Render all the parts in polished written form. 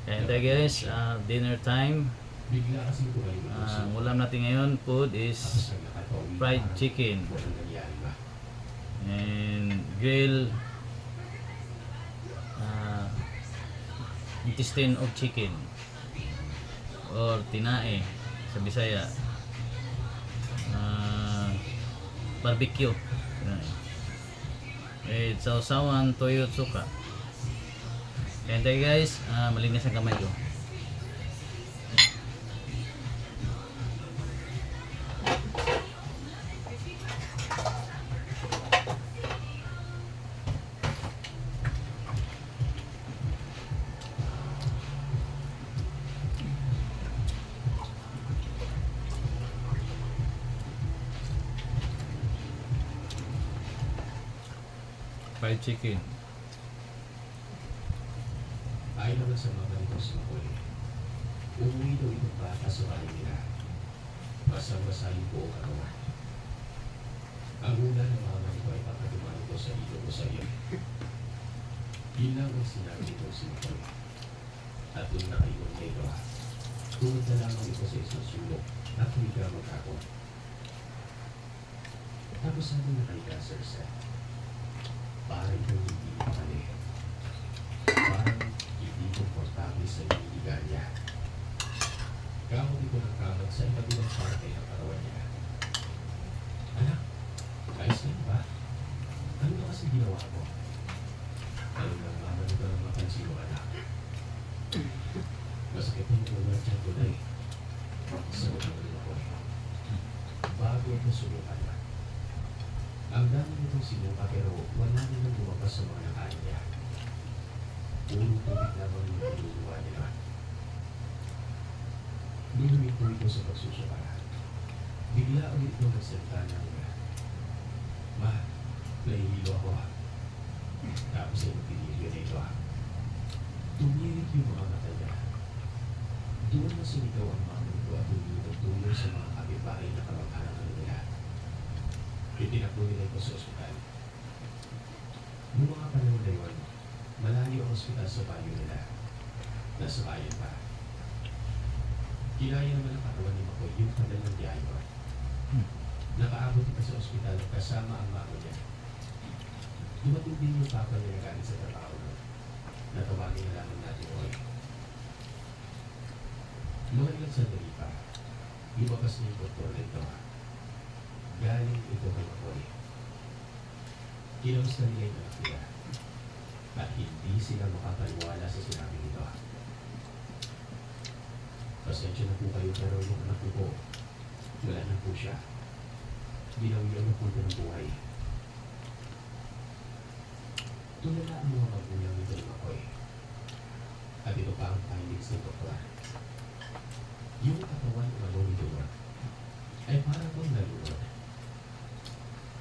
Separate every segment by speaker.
Speaker 1: Kaya tayo guys, dinner time.
Speaker 2: Bigla kasi
Speaker 1: Ang ulam natin ngayon, food is fried chicken and grill intestine of chicken or tinae sa Bisaya, barbecue, sausawan, toyo, suka. Kaya tayo guys, malinis ang kamay ko. Fried chicken.
Speaker 2: Ayon naman sa mga ganito sa Makoy, umuwi daw itong bata sa bahay nila. Basang-basa yung buong katawan. Ang una ng mga ganito ay pagkadumaan ko sa ilo ko sa iyo. Yun lang ang sinabi ko si Makoy. At nung nakaiwan niya ito, tulad na lamang ito sa isang sulok at humiga mag-ako. Tapos sabi na kay Sir Seth, parang itong hindi mapali. Parang hindi komportable sa hinihiga niya. Kamot ito ng kamot sa iba't ibang parte ng katawan niya. Anak, ayos na ba? Ano ba kasi ginawa ko? Ano nang maman ba ng mapansin mo, anak? Masakit yung ulat niya ko na eh. Sagot naman ako eh. Bago ito sumukan na. Ang dami nitong sinuka pero wala naman lumabas sa mga nakain niya. Puro tubig lamang yung pinuluwa nila. Nung ito ito sa pagsusuka, bigla ulit nung nagsalita niya niya. Ma, nahihilo ako ha. Tapos ay magpinigil na ito ha. Tumirik yung mga mata niya. Doon na sinigaw ang mga nito at tuloy sa mga kapitbahay na kamag-anak nila. Itinakbo nila ito sa ospital. Noong mga panahon na yun, malayo ang ospital sa bayo nila. Nasa bayan pa. Kinaya naman ang katawan ni Makoy yung kanilang diayo. Nakaabot ito sa ospital kasama ang mama niya. Dumating din yung papa niya na galing sa trabaho. Natawagin na lamang natin Roy. Mga ilang sandali pa, lumabas niya yung doktor nito. Galing ito kay Makoy. Kinamusta nila yung anak nila. At hindi sila makapaniwala sa sinabi nito. Pasensya na po kayo pero yung anak ko po, wala na po siya. Ginawian na po ito ng buhay. Tulala ang mga magulang nito ng Makoy. At ito pa ang findings ng doktor. Yung katawan ng ano nito ay parang kung nalunod.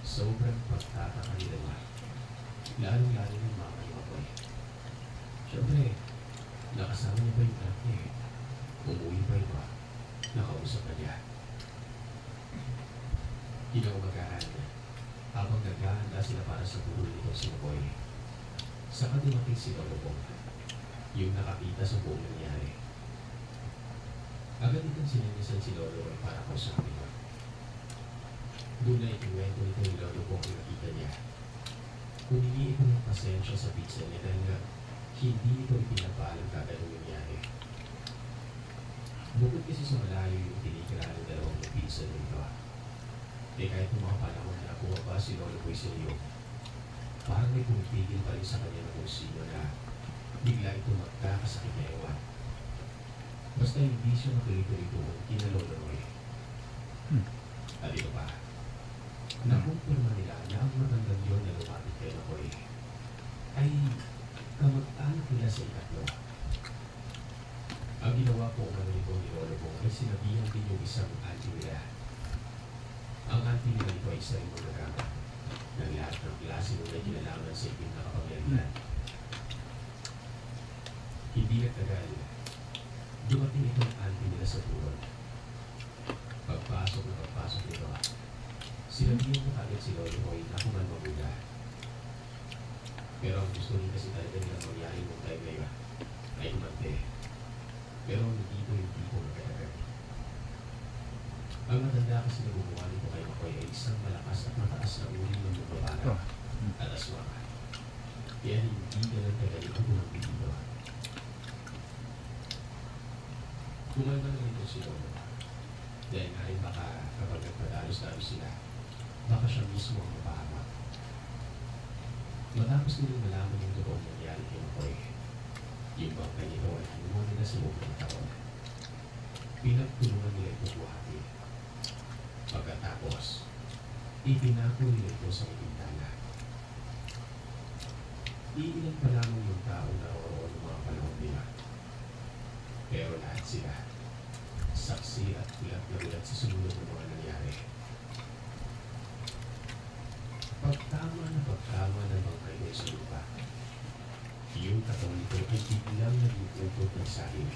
Speaker 2: Sobrang pagtataka nila nga. Lalong-lalo ng mama ni Makoy. Siyempre, nakasama niya ba yung anak niya eh? Umuwi ba iba? Nakausap na niya. Kinaumagaan habang naghahanda sila para sa pulol nito si Makoy. Saka dumating si Lolo Bong, yung nakakita sa buong nangyari. Agad itong sininisan si Lolo Bong para kausapin niya. Doon na ikiwento nito ni Lolo Bong yung nakita niya. Humingi ito ng pasensya sa pizza niya dahil nga hindi ito ipinapalang kagad ang nangyari. Bukod kasi sa malayo yung tinikira ng dalawang pizza nito. Eh kahit ng mga panahon na bumaba si Lolo Boy sa iyo, parang may pumipigil pa rin sa kanya ng kung sino na bigla ito magkakasakit na ewan. Basta hindi siya matuloy-tuloy doon kina Lolo Roy. At ito pa, nakumpirma nila na ang matandang yun na lumapit kay Makoy ay kamag-anak nila sa ikatlo. Ang ginawa po ang nito ni Lolo po ay sinabihan din yung isang auntie nila. Ang auntie nila ito ay isa rin magagamit ng lahat ng klase nung may kinalaman sa ipin na kapangyarihan. Hindi nagtagal, dumating itong auntie nila sa tulog. Pagpasok nito, sinabihan mo kagad si Lolo Roy na kuman mabuda. Pero ang gusto rin kasi talaga nilang mangyari nung time na yun ay umante. Kaya hindi ka lang tagal ito ng pilido. Kumalma naman ito si Lolo. Dahil nga rin baka kapag nagpadalos-dalos sila, baka siya mismo ang mapahamak. Matapos nilang malaman yung totoong nangyari kay Makoy, yung bangkay nito ay hinuha nila sa loob ng taon. Pinagtulungan nila ito buhati. Pagkatapos, ipinako nila ito sa bintana. Iilan pa lamang yung taong naroon ng mga panahon nila. Pero lahat sila, saksi at gulat na gulat sa sumunod ng mga nangyari. Pagtama ng bangkay nila sa lupa, yung katawan nito ay biglang naging upot ng sahig.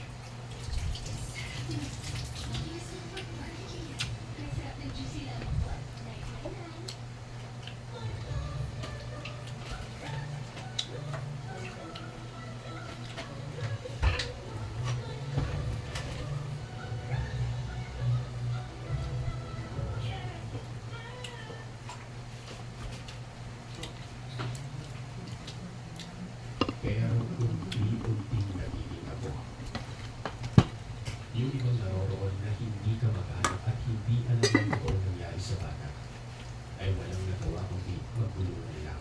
Speaker 2: Kaya unti-unting nagiging ako. Yung ibang naroroon na hindi ka makahanap at hindi alam ang totoong nangyari sa bata, ay walang nagawa kundi magulungan lang.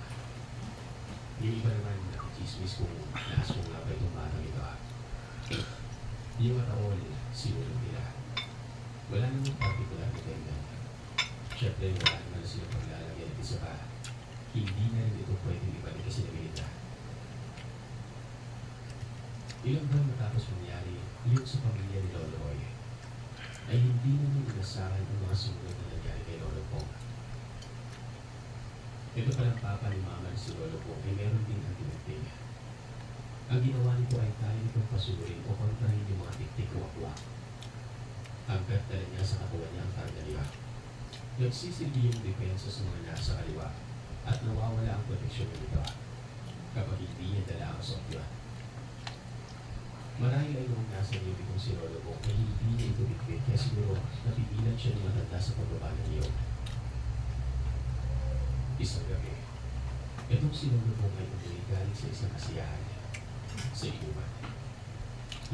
Speaker 2: Yung iba naman nakichismis kung naasong nga ba itong batang ito. Yung ataol, sinulog nila. Wala namang partikular na ganyan. Siyempre, wala naman silang paglalagyan at isa pa, hindi na rin ito pwedeng ibalik kasi nabinita. Ilang buwan matapos mangyari, yung sa pamilya ni Lolo Roy, ay hindi naman inasahan ang mga sumunod na nangyari kay Lolo Pong. Ito palang papa ni Mama si Lolo Pong ay meron din anti-victim. Ang ginawa nito ay kaya nitong pasurin o kontrahin yung mga tiktik o akwa. Hanggat dala niya sa katawan niya ang karga niya. Nagsisilbi yung depensa sa mga nasa kaliwa at nawawala ang proteksyon nito kapag hindi niya dala ang sopya. Marahil ay nung nasa niyo kong si Lolo Pong ay hindi niya ito bitbit kaya siguro napigilan siya ng matanda sa pagbaba ng iyo. Isang gabi, itong si Lolo Pong ay umuwi galing sa isang kasiyahan sa inuman.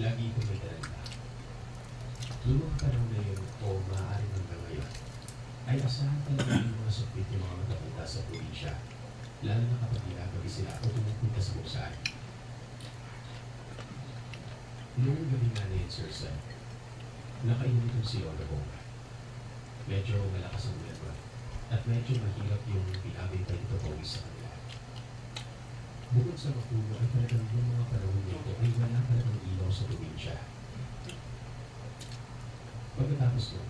Speaker 2: Lagi itong may dalanda. Noong mga panahon na yun o maaaring hanggang ngayon, ay asahan talaga yung mga supit yung mga matatanda sa probinsya, lalo na kapag ginagabi sila o tumupunta sa kung saan. Noong gabi nga na yun, Sir Sam, nakainom itong si Lolo Pong. Medyo malakas ang ulan at medyo mahirap yung pinabintay nito pawis sa kanila. Bukod sa mapuno ay talagang yung mga panahon nito ay wala talagang ilaw sa probinsya. Pagkatapos nun,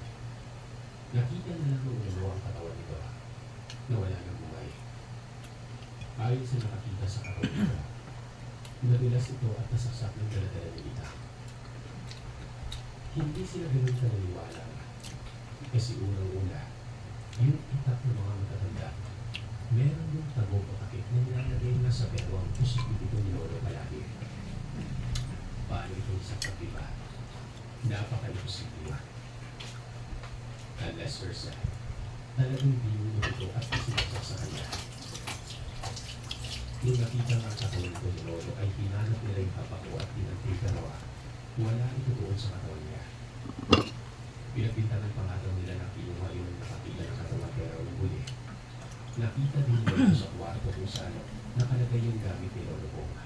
Speaker 2: nakita na lang ng ulo ang katawan nito na wala ng buhay. Ayon sa nakakita sa katawan nito, nadulas ito at nasaksak ng daladala ni Lita. Hindi sila ganun kananiwala kasi unang-una, yung itak ng mga matatanda, meron yung tagong o takip na nilalagay nga sa pero ang posibilito ni Lolo palagi. Paano itong sakap diba? Napaka-imposible. Unless versa, talagang binuno ito at isinaksak sa kanya. Nung nakita nga ang katawan nito ni Lolo ay hinanap nila yung papako at pinagpigarawa. Wala ito doon sa katawan niya. Pinagpintanan pa nga daw nila na kinuha yun ang nakapila ng katawan pero nung huli. Nakita din nila ito sa kwarto kung saan nakalagay yung gamit ni Lolo Pong.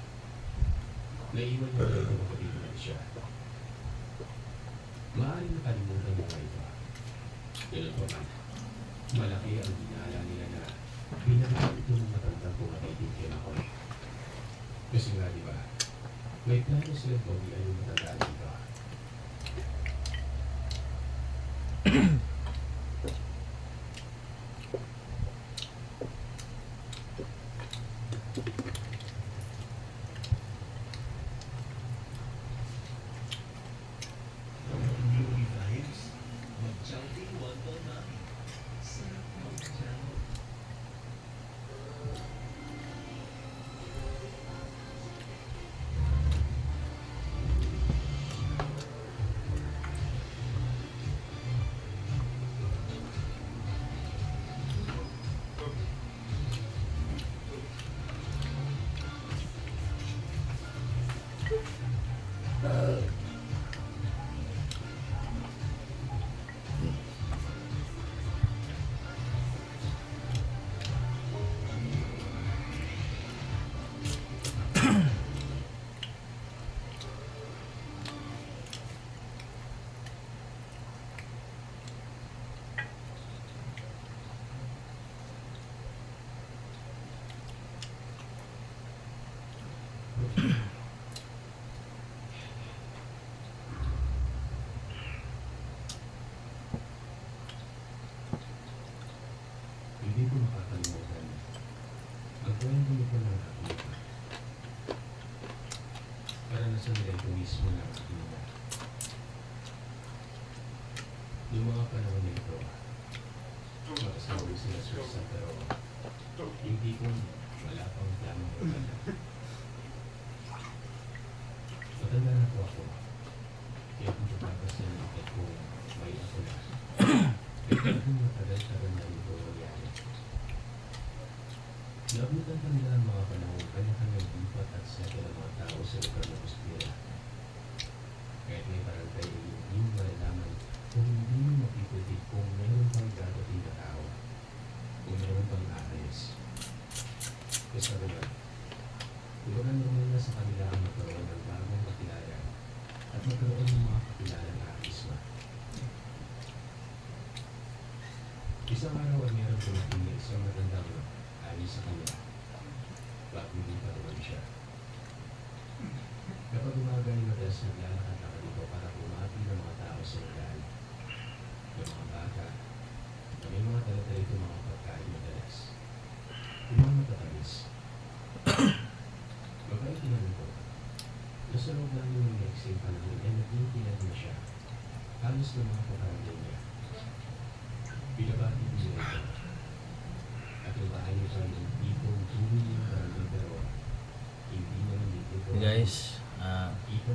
Speaker 2: Naiwan niya ito magkabigyan siya. Maaaring nakalimutan mo nga ito. Ganun pa man, malaki ang ginala nila na pinagawa ito ng matandang pumatay din kay Makoy. Kasi nga di ba, may plano silang bawian yung matanda dito. Hindi ko makakalimutan ang kwento mo pa ng nakita. Para nasa nilento mismo ng aking ina. Yung mga panahon na ito, makasaway sila Susan pero hindi ko wala pang damang maganda. Matanda na po ako. Kaya kung tatakas na nakit ko may ako na. Kaya kung matagal-tagal na ito nangyari. Nabutan pa nila ang mga panahon kanya-kanyang lipat at settle ang mga tao sa lugar na gusto nila. Kahit may barangay, hindi mo malalaman kung hindi mo mapipilit kung mayroon pang dadating na tao. Kung mayroon pang aayos. Kasi naman, kumbaga normal na sa kanila ang magkaroon ng bagong kakilala at magkaroon ng mga kakilala na agisma. Isang araw ay mayroon tumating na isang matandang alis sa kanila. Bakit hindi pa naman siya? Kapag umaga ay madalas naglalakad-lakad dito para pumapi ng mga tao sa lugar. Yung mga bata, na may mga dala-dala mga pagkain madalas. Yung mga matatamis. Mabait tinanong ko. Nasa loob lang yung next panahon ay naging kilala na siya. Halos na mga kabarangay niya. Binabati niya ito. At yung bahay niya pa yung tipong tuloy niya barangay pero hindi naman dito.
Speaker 1: Guys,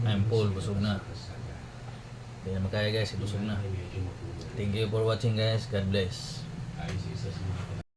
Speaker 1: I'm Paul, busog na. Hindi na makaya guys, busog na. Thank you for watching guys. God bless.
Speaker 2: Ayos isa sa mga